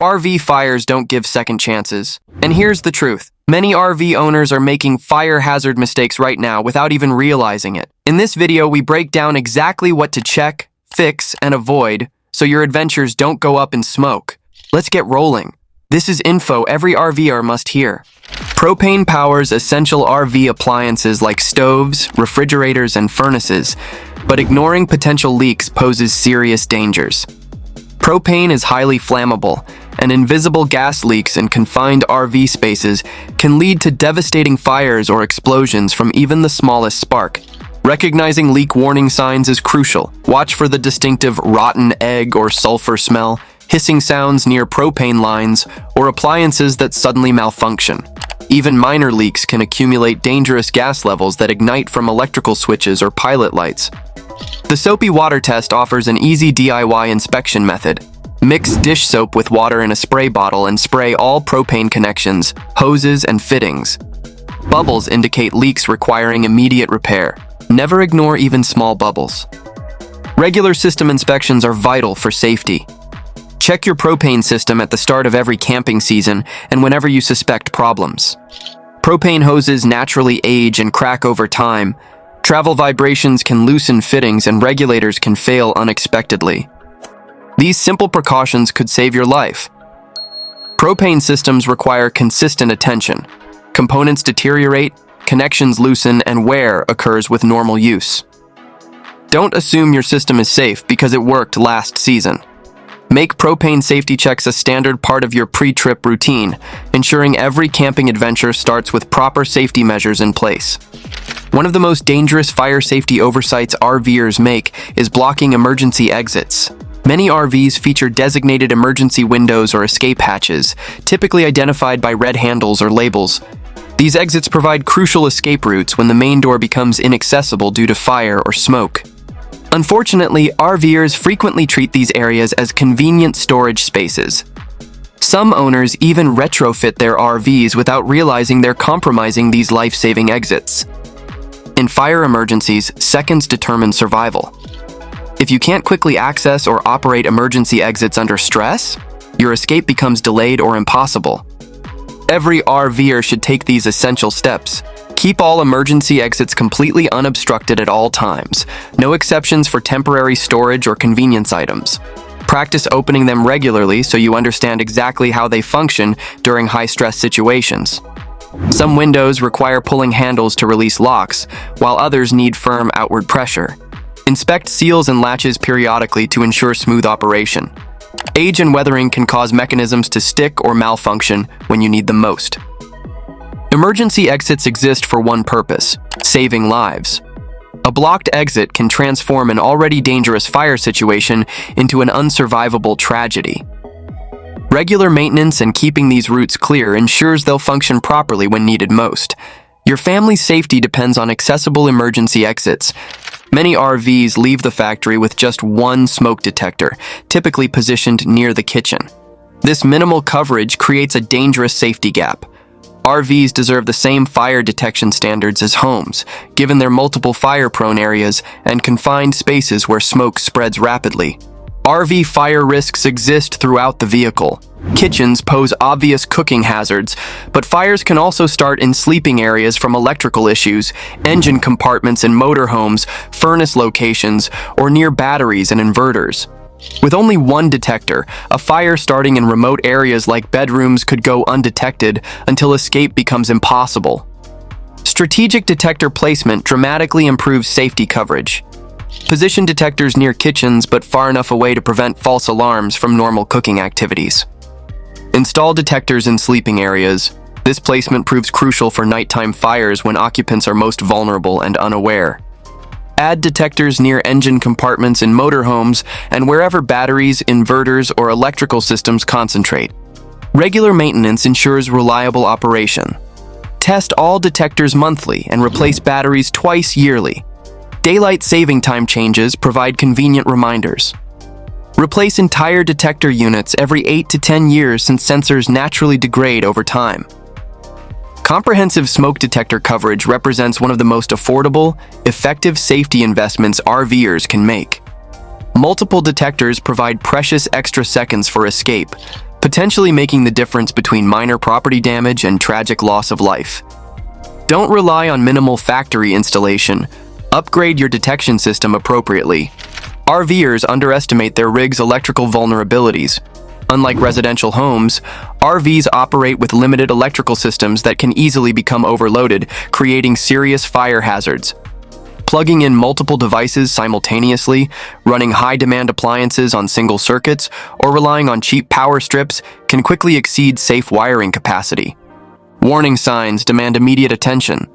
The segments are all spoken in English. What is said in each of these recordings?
RV fires don't give second chances. And here's the truth. Many RV owners are making fire hazard mistakes right now without even realizing it. In this video, we break down exactly what to check, fix, and avoid so your adventures don't go up in smoke. Let's get rolling. This is info every RVer must hear. Propane powers essential RV appliances like stoves, refrigerators, and furnaces, but ignoring potential leaks poses serious dangers. Propane is highly flammable, and invisible gas leaks in confined RV spaces can lead to devastating fires or explosions from even the smallest spark. Recognizing leak warning signs is crucial. Watch for the distinctive rotten egg or sulfur smell, hissing sounds near propane lines, or appliances that suddenly malfunction. Even minor leaks can accumulate dangerous gas levels that ignite from electrical switches or pilot lights. The soapy water test offers an easy DIY inspection method. Mix dish soap with water in a spray bottle and spray all propane connections, hoses, and fittings. Bubbles indicate leaks requiring immediate repair. Never ignore even small bubbles. Regular system inspections are vital for safety. Check your propane system at the start of every camping season and whenever you suspect problems. Propane hoses naturally age and crack over time. Travel vibrations can loosen fittings and regulators can fail unexpectedly. These simple precautions could save your life. Propane systems require consistent attention. Components deteriorate, connections loosen, and wear occurs with normal use. Don't assume your system is safe because it worked last season. Make propane safety checks a standard part of your pre-trip routine, ensuring every camping adventure starts with proper safety measures in place. One of the most dangerous fire safety oversights RVers make is blocking emergency exits. Many RVs feature designated emergency windows or escape hatches, typically identified by red handles or labels. These exits provide crucial escape routes when the main door becomes inaccessible due to fire or smoke. Unfortunately, RVers frequently treat these areas as convenient storage spaces. Some owners even retrofit their RVs without realizing they're compromising these life-saving exits. In fire emergencies, seconds determine survival. If you can't quickly access or operate emergency exits under stress, your escape becomes delayed or impossible. Every RVer should take these essential steps. Keep all emergency exits completely unobstructed at all times. No exceptions for temporary storage or convenience items. Practice opening them regularly so you understand exactly how they function during high-stress situations. Some windows require pulling handles to release locks, while others need firm outward pressure. Inspect seals and latches periodically to ensure smooth operation. Age and weathering can cause mechanisms to stick or malfunction when you need them most. Emergency exits exist for one purpose: saving lives. A blocked exit can transform an already dangerous fire situation into an unsurvivable tragedy. Regular maintenance and keeping these routes clear ensures they'll function properly when needed most. Your family's safety depends on accessible emergency exits. Many RVs leave the factory with just one smoke detector, typically positioned near the kitchen. This minimal coverage creates a dangerous safety gap. RVs deserve the same fire detection standards as homes, given their multiple fire-prone areas and confined spaces where smoke spreads rapidly. RV fire risks exist throughout the vehicle. Kitchens pose obvious cooking hazards, but fires can also start in sleeping areas from electrical issues, engine compartments in motorhomes, furnace locations, or near batteries and inverters. With only one detector, a fire starting in remote areas like bedrooms could go undetected until escape becomes impossible. Strategic detector placement dramatically improves safety coverage. Position detectors near kitchens but far enough away to prevent false alarms from normal cooking activities. Install detectors in sleeping areas. This placement proves crucial for nighttime fires when occupants are most vulnerable and unaware. Add detectors near engine compartments in motorhomes and wherever batteries, inverters, or electrical systems concentrate. Regular maintenance ensures reliable operation. Test all detectors monthly and replace batteries twice yearly. Daylight saving time changes provide convenient reminders. Replace entire detector units every 8 to 10 years since sensors naturally degrade over time. Comprehensive smoke detector coverage represents one of the most affordable, effective safety investments RVers can make. Multiple detectors provide precious extra seconds for escape, potentially making the difference between minor property damage and tragic loss of life. Don't rely on minimal factory installation. Upgrade your detection system appropriately. RVers underestimate their rig's electrical vulnerabilities. Unlike residential homes, RVs operate with limited electrical systems that can easily become overloaded, creating serious fire hazards. Plugging in multiple devices simultaneously, running high-demand appliances on single circuits, or relying on cheap power strips can quickly exceed safe wiring capacity. Warning signs demand immediate attention.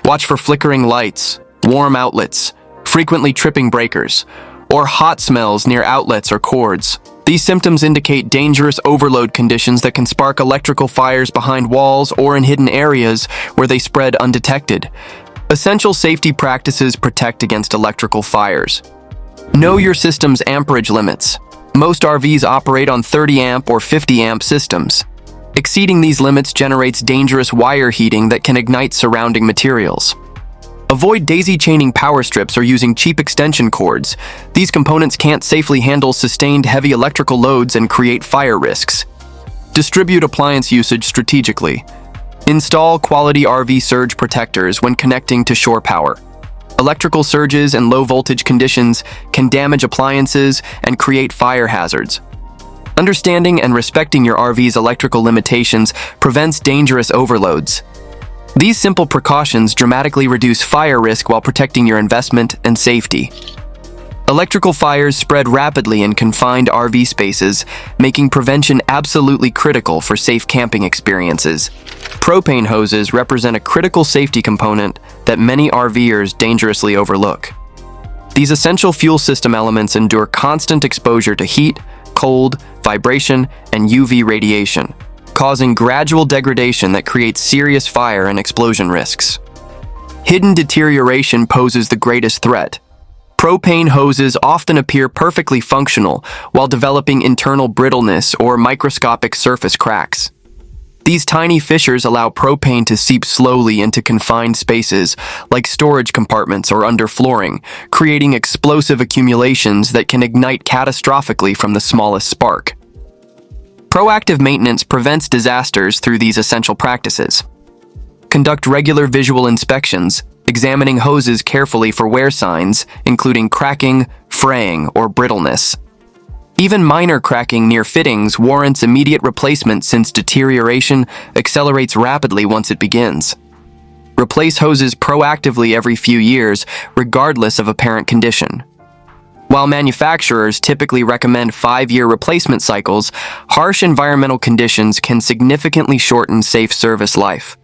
Watch for flickering lights, warm outlets, frequently tripping breakers, or hot smells near outlets or cords. These symptoms indicate dangerous overload conditions that can spark electrical fires behind walls or in hidden areas where they spread undetected. Essential safety practices protect against electrical fires. Know your system's amperage limits. Most RVs operate on 30 amp or 50 amp systems. Exceeding these limits generates dangerous wire heating that can ignite surrounding materials. Avoid daisy-chaining power strips or using cheap extension cords. These components can't safely handle sustained heavy electrical loads and create fire risks. Distribute appliance usage strategically. Install quality RV surge protectors when connecting to shore power. Electrical surges and low-voltage conditions can damage appliances and create fire hazards. Understanding and respecting your RV's electrical limitations prevents dangerous overloads. These simple precautions dramatically reduce fire risk while protecting your investment and safety. Electrical fires spread rapidly in confined RV spaces, making prevention absolutely critical for safe camping experiences. Propane hoses represent a critical safety component that many RVers dangerously overlook. These essential fuel system elements endure constant exposure to heat, cold, vibration, and UV radiation, causing gradual degradation that creates serious fire and explosion risks. Hidden deterioration poses the greatest threat. Propane hoses often appear perfectly functional while developing internal brittleness or microscopic surface cracks. These tiny fissures allow propane to seep slowly into confined spaces, like storage compartments or under flooring, creating explosive accumulations that can ignite catastrophically from the smallest spark. Proactive maintenance prevents disasters through these essential practices. Conduct regular visual inspections, examining hoses carefully for wear signs, including cracking, fraying, or brittleness. Even minor cracking near fittings warrants immediate replacement since deterioration accelerates rapidly once it begins. Replace hoses proactively every few years, regardless of apparent condition. While manufacturers typically recommend 5-year replacement cycles, harsh environmental conditions can significantly shorten safe service life.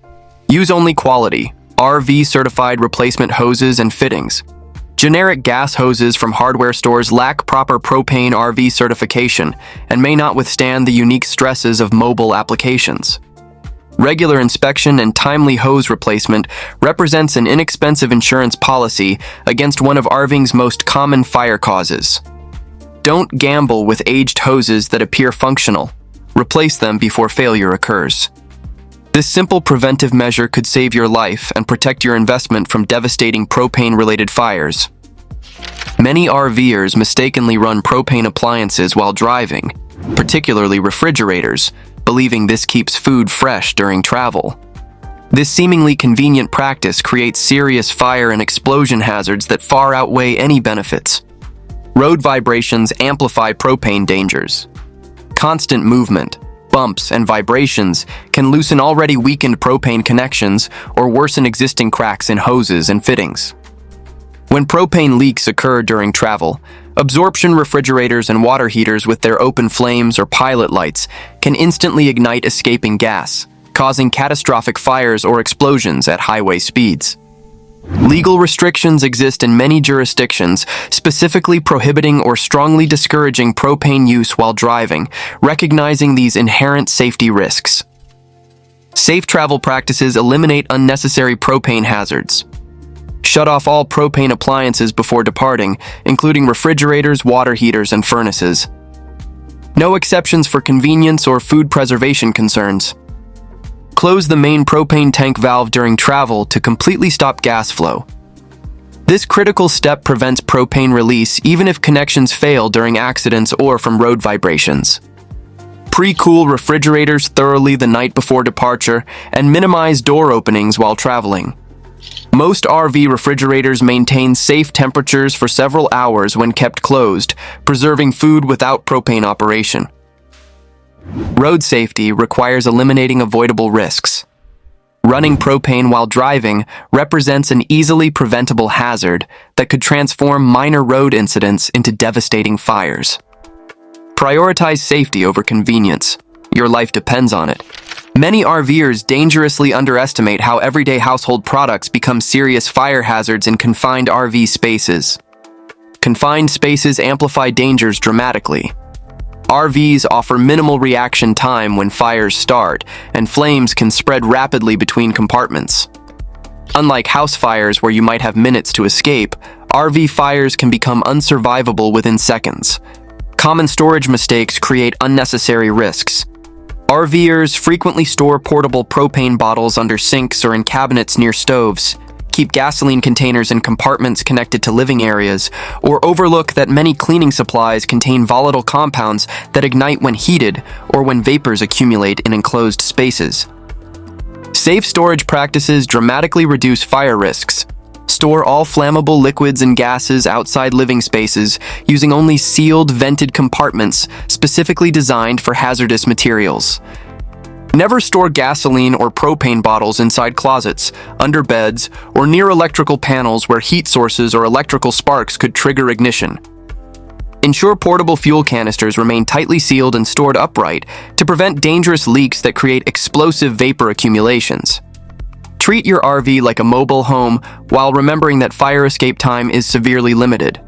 Use only quality, RV-certified replacement hoses and fittings. Generic gas hoses from hardware stores lack proper propane RV certification and may not withstand the unique stresses of mobile applications. Regular inspection and timely hose replacement represents an inexpensive insurance policy against one of RVing's most common fire causes. Don't gamble with aged hoses that appear functional. Replace them before failure occurs. This simple preventive measure could save your life and protect your investment from devastating propane-related fires. Many RVers mistakenly run propane appliances while driving, particularly refrigerators, believing this keeps food fresh during travel. This seemingly convenient practice creates serious fire and explosion hazards that far outweigh any benefits. Road vibrations amplify propane dangers. Constant movement, bumps, and vibrations can loosen already weakened propane connections or worsen existing cracks in hoses and fittings. When propane leaks occur during travel, absorption refrigerators and water heaters with their open flames or pilot lights can instantly ignite escaping gas, causing catastrophic fires or explosions at highway speeds. Legal restrictions exist in many jurisdictions, specifically prohibiting or strongly discouraging propane use while driving, recognizing these inherent safety risks. Safe travel practices eliminate unnecessary propane hazards. Shut off all propane appliances before departing, including refrigerators, water heaters, and furnaces. No exceptions for convenience or food preservation concerns. Close the main propane tank valve during travel to completely stop gas flow. This critical step prevents propane release even if connections fail during accidents or from road vibrations. Pre-cool refrigerators thoroughly the night before departure, and minimize door openings while traveling. Most RV refrigerators maintain safe temperatures for several hours when kept closed, preserving food without propane operation. Road safety requires eliminating avoidable risks. Running propane while driving represents an easily preventable hazard that could transform minor road incidents into devastating fires. Prioritize safety over convenience. Your life depends on it. Many RVers dangerously underestimate how everyday household products become serious fire hazards in confined RV spaces. Confined spaces amplify dangers dramatically. RVs offer minimal reaction time when fires start, and flames can spread rapidly between compartments. Unlike house fires where you might have minutes to escape, RV fires can become unsurvivable within seconds. Common storage mistakes create unnecessary risks. RVers frequently store portable propane bottles under sinks or in cabinets near stoves, keep gasoline containers in compartments connected to living areas, or overlook that many cleaning supplies contain volatile compounds that ignite when heated or when vapors accumulate in enclosed spaces. Safe storage practices dramatically reduce fire risks. Store all flammable liquids and gases outside living spaces using only sealed, vented compartments specifically designed for hazardous materials. Never store gasoline or propane bottles inside closets, under beds, or near electrical panels where heat sources or electrical sparks could trigger ignition. Ensure portable fuel canisters remain tightly sealed and stored upright to prevent dangerous leaks that create explosive vapor accumulations. Treat your RV like a mobile home while remembering that fire escape time is severely limited.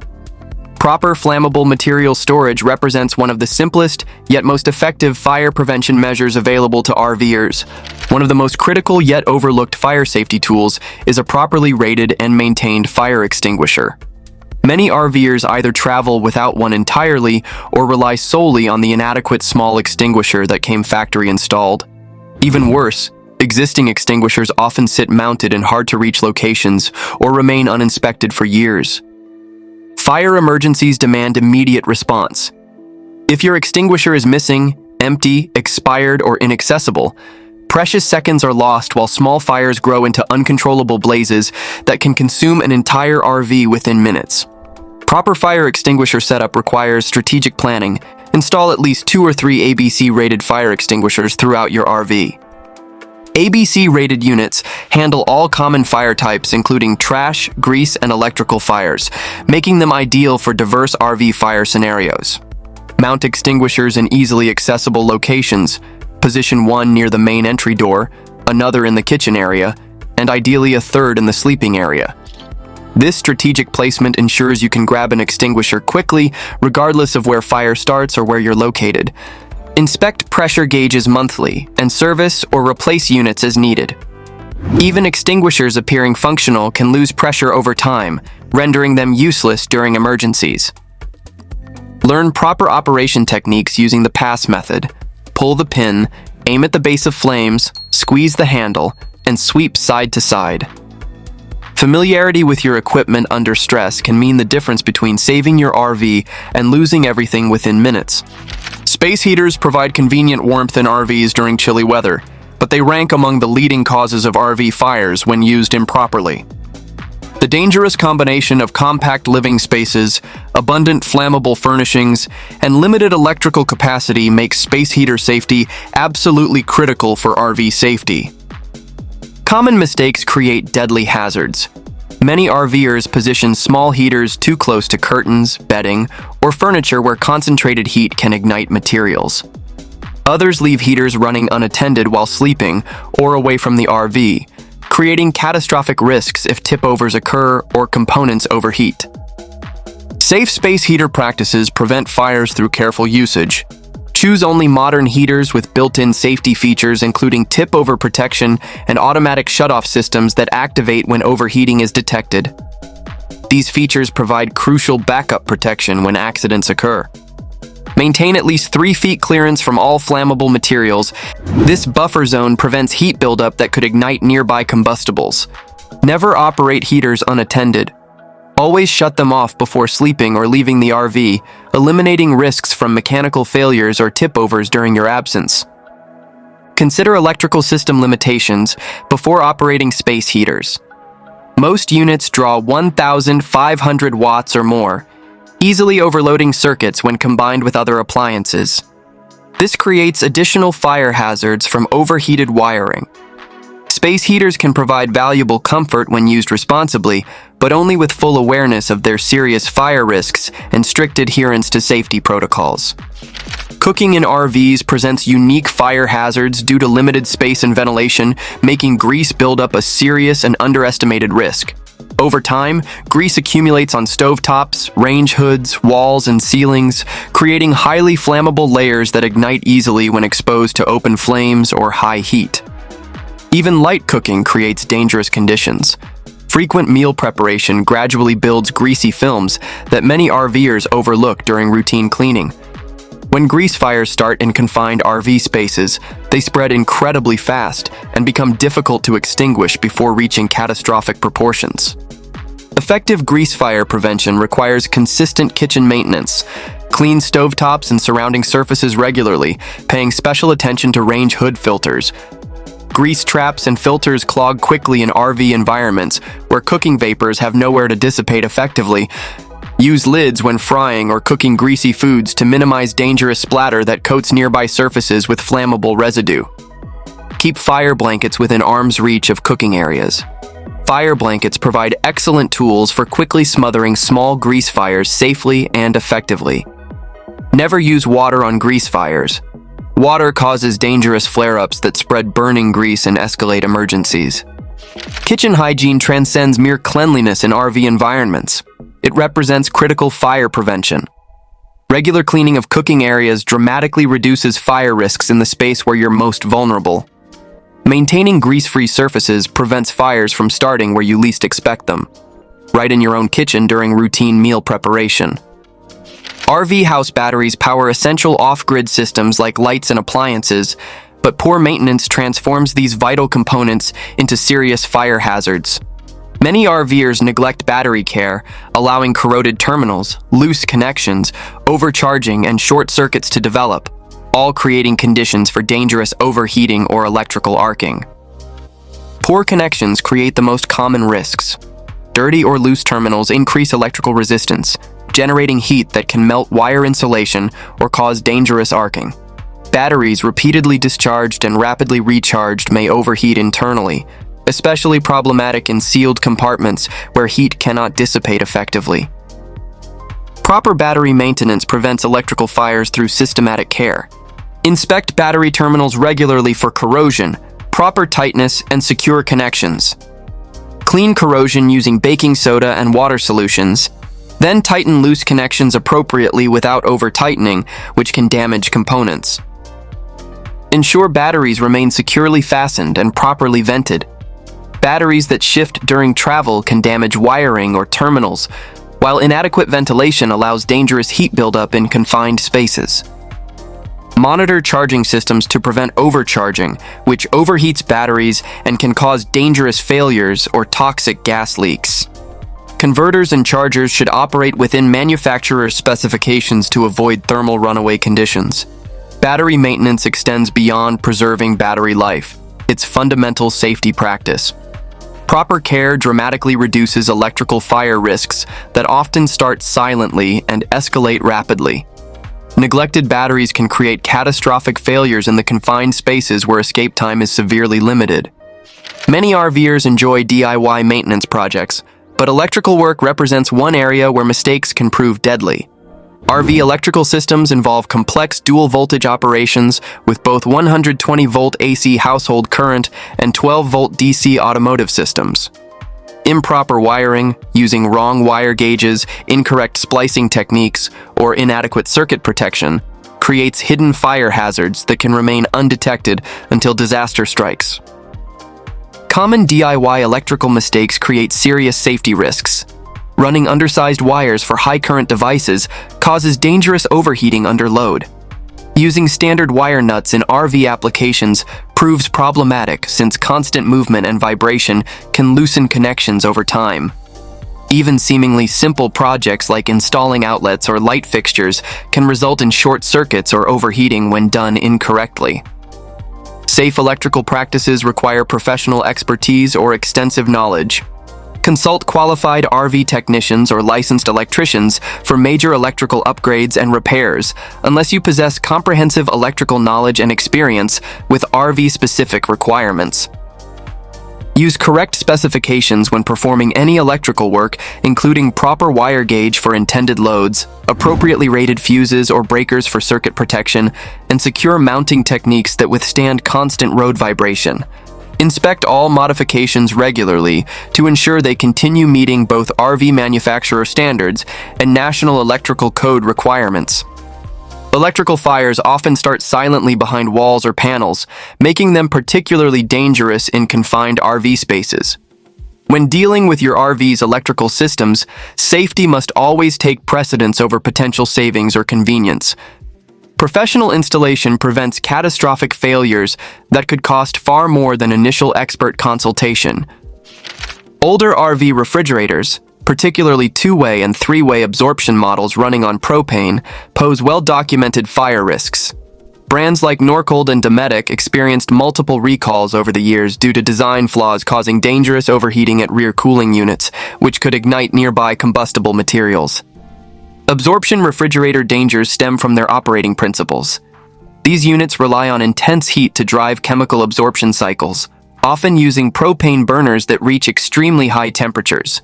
Proper flammable material storage represents one of the simplest yet most effective fire prevention measures available to RVers. One of the most critical yet overlooked fire safety tools is a properly rated and maintained fire extinguisher. Many RVers either travel without one entirely or rely solely on the inadequate small extinguisher that came factory installed. Even worse, existing extinguishers often sit mounted in hard-to-reach locations or remain uninspected for years. Fire emergencies demand immediate response. If your extinguisher is missing, empty, expired, or inaccessible, precious seconds are lost while small fires grow into uncontrollable blazes that can consume an entire RV within minutes. Proper fire extinguisher setup requires strategic planning. Install at least 2 or 3 ABC-rated fire extinguishers throughout your RV. ABC-rated units handle all common fire types including trash, grease, and electrical fires, making them ideal for diverse RV fire scenarios. Mount extinguishers in easily accessible locations. Position one near the main entry door, another in the kitchen area, and ideally a third in the sleeping area. This strategic placement ensures you can grab an extinguisher quickly, regardless of where fire starts or where you're located. Inspect pressure gauges monthly and service or replace units as needed. Even extinguishers appearing functional can lose pressure over time, rendering them useless during emergencies. Learn proper operation techniques using the pass method. Pull the pin, aim at the base of flames, squeeze the handle, and sweep side to side. Familiarity with your equipment under stress can mean the difference between saving your RV and losing everything within minutes. Space heaters provide convenient warmth in RVs during chilly weather, but they rank among the leading causes of RV fires when used improperly. The dangerous combination of compact living spaces, abundant flammable furnishings, and limited electrical capacity makes space heater safety absolutely critical for RV safety. Common mistakes create deadly hazards. Many RVers position small heaters too close to curtains, bedding, or furniture where concentrated heat can ignite materials. Others leave heaters running unattended while sleeping or away from the RV, creating catastrophic risks if tip-overs occur or components overheat. Safe space heater practices prevent fires through careful usage. Choose only modern heaters with built-in safety features including tip-over protection and automatic shutoff systems that activate when overheating is detected. These features provide crucial backup protection when accidents occur. Maintain at least 3 feet clearance from all flammable materials. This buffer zone prevents heat buildup that could ignite nearby combustibles. Never operate heaters unattended. Always shut them off before sleeping or leaving the RV, eliminating risks from mechanical failures or tip-overs during your absence. Consider electrical system limitations before operating space heaters. Most units draw 1,500 watts or more, easily overloading circuits when combined with other appliances. This creates additional fire hazards from overheated wiring. Space heaters can provide valuable comfort when used responsibly, but only with full awareness of their serious fire risks and strict adherence to safety protocols. Cooking in RVs presents unique fire hazards due to limited space and ventilation, making grease buildup a serious and underestimated risk. Over time, grease accumulates on stovetops, range hoods, walls, and ceilings, creating highly flammable layers that ignite easily when exposed to open flames or high heat. Even light cooking creates dangerous conditions. Frequent meal preparation gradually builds greasy films that many RVers overlook during routine cleaning. When grease fires start in confined RV spaces, they spread incredibly fast and become difficult to extinguish before reaching catastrophic proportions. Effective grease fire prevention requires consistent kitchen maintenance. Clean stovetops and surrounding surfaces regularly, paying special attention to range hood filters. Grease traps and filters clog quickly in RV environments where cooking vapors have nowhere to dissipate effectively. Use lids when frying or cooking greasy foods to minimize dangerous splatter that coats nearby surfaces with flammable residue. Keep fire blankets within arm's reach of cooking areas. Fire blankets provide excellent tools for quickly smothering small grease fires safely and effectively. Never use water on grease fires. Water causes dangerous flare-ups that spread burning grease and escalate emergencies. Kitchen hygiene transcends mere cleanliness in RV environments. It represents critical fire prevention. Regular cleaning of cooking areas dramatically reduces fire risks in the space where you're most vulnerable. Maintaining grease-free surfaces prevents fires from starting where you least expect them, right in your own kitchen during routine meal preparation. RV house batteries power essential off-grid systems like lights and appliances, but poor maintenance transforms these vital components into serious fire hazards. Many RVers neglect battery care, allowing corroded terminals, loose connections, overcharging, and short circuits to develop, all creating conditions for dangerous overheating or electrical arcing. Poor connections create the most common risks. Dirty or loose terminals increase electrical resistance, generating heat that can melt wire insulation or cause dangerous arcing. Batteries repeatedly discharged and rapidly recharged may overheat internally, especially problematic in sealed compartments where heat cannot dissipate effectively. Proper battery maintenance prevents electrical fires through systematic care. Inspect battery terminals regularly for corrosion, proper tightness, and secure connections. Clean corrosion using baking soda and water solutions. Then tighten loose connections appropriately without over-tightening, which can damage components. Ensure batteries remain securely fastened and properly vented. Batteries that shift during travel can damage wiring or terminals, while inadequate ventilation allows dangerous heat buildup in confined spaces. Monitor charging systems to prevent overcharging, which overheats batteries and can cause dangerous failures or toxic gas leaks. Converters and chargers should operate within manufacturer specifications to avoid thermal runaway conditions. Battery maintenance extends beyond preserving battery life. It's fundamental safety practice. Proper care dramatically reduces electrical fire risks that often start silently and escalate rapidly. Neglected batteries can create catastrophic failures in the confined spaces where escape time is severely limited. Many RVers enjoy DIY maintenance projects, but electrical work represents one area where mistakes can prove deadly. RV electrical systems involve complex dual-voltage operations with both 120-volt AC household current and 12-volt DC automotive systems. Improper wiring, using wrong wire gauges, incorrect splicing techniques, or inadequate circuit protection creates hidden fire hazards that can remain undetected until disaster strikes. Common DIY electrical mistakes create serious safety risks. Running undersized wires for high-current devices causes dangerous overheating under load. Using standard wire nuts in RV applications proves problematic since constant movement and vibration can loosen connections over time. Even seemingly simple projects like installing outlets or light fixtures can result in short circuits or overheating when done incorrectly. Safe electrical practices require professional expertise or extensive knowledge. Consult qualified RV technicians or licensed electricians for major electrical upgrades and repairs, unless you possess comprehensive electrical knowledge and experience with RV-specific requirements. Use correct specifications when performing any electrical work, including proper wire gauge for intended loads, appropriately rated fuses or breakers for circuit protection, and secure mounting techniques that withstand constant road vibration. Inspect all modifications regularly to ensure they continue meeting both RV manufacturer standards and National Electrical Code requirements. Electrical fires often start silently behind walls or panels, making them particularly dangerous in confined RV spaces. When dealing with your RV's electrical systems, safety must always take precedence over potential savings or convenience. Professional installation prevents catastrophic failures that could cost far more than initial expert consultation. Older RV refrigerators, particularly two-way and three-way absorption models running on propane, pose well-documented fire risks. Brands like Norcold and Dometic experienced multiple recalls over the years due to design flaws causing dangerous overheating at rear cooling units, which could ignite nearby combustible materials. Absorption refrigerator dangers stem from their operating principles. These units rely on intense heat to drive chemical absorption cycles, often using propane burners that reach extremely high temperatures.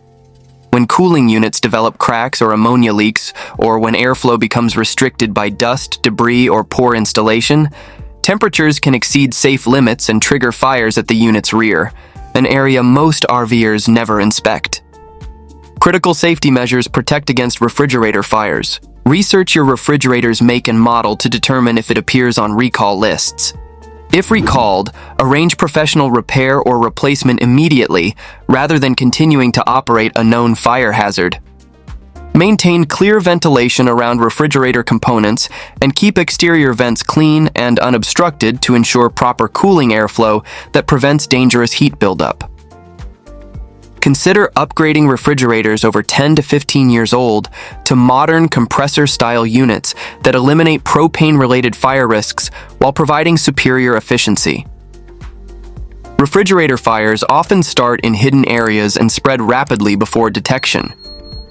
When cooling units develop cracks or ammonia leaks, or when airflow becomes restricted by dust, debris, or poor installation, temperatures can exceed safe limits and trigger fires at the unit's rear, an area most RVers never inspect. Critical safety measures protect against refrigerator fires. Research your refrigerator's make and model to determine if it appears on recall lists. If recalled, arrange professional repair or replacement immediately, rather than continuing to operate a known fire hazard. Maintain clear ventilation around refrigerator components and keep exterior vents clean and unobstructed to ensure proper cooling airflow that prevents dangerous heat buildup. Consider upgrading refrigerators over 10 to 15 years old to modern compressor-style units that eliminate propane-related fire risks while providing superior efficiency. Refrigerator fires often start in hidden areas and spread rapidly before detection.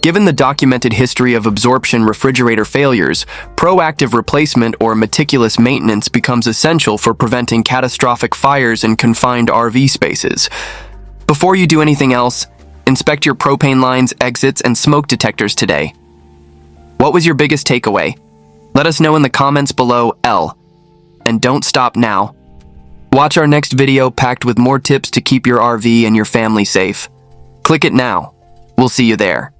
Given the documented history of absorption refrigerator failures, proactive replacement or meticulous maintenance becomes essential for preventing catastrophic fires in confined RV spaces. Before you do anything else, inspect your propane lines, exits, and smoke detectors today. What was your biggest takeaway? Let us know in the comments below. And don't stop now. Watch our next video packed with more tips to keep your RV and your family safe. Click it now. We'll see you there.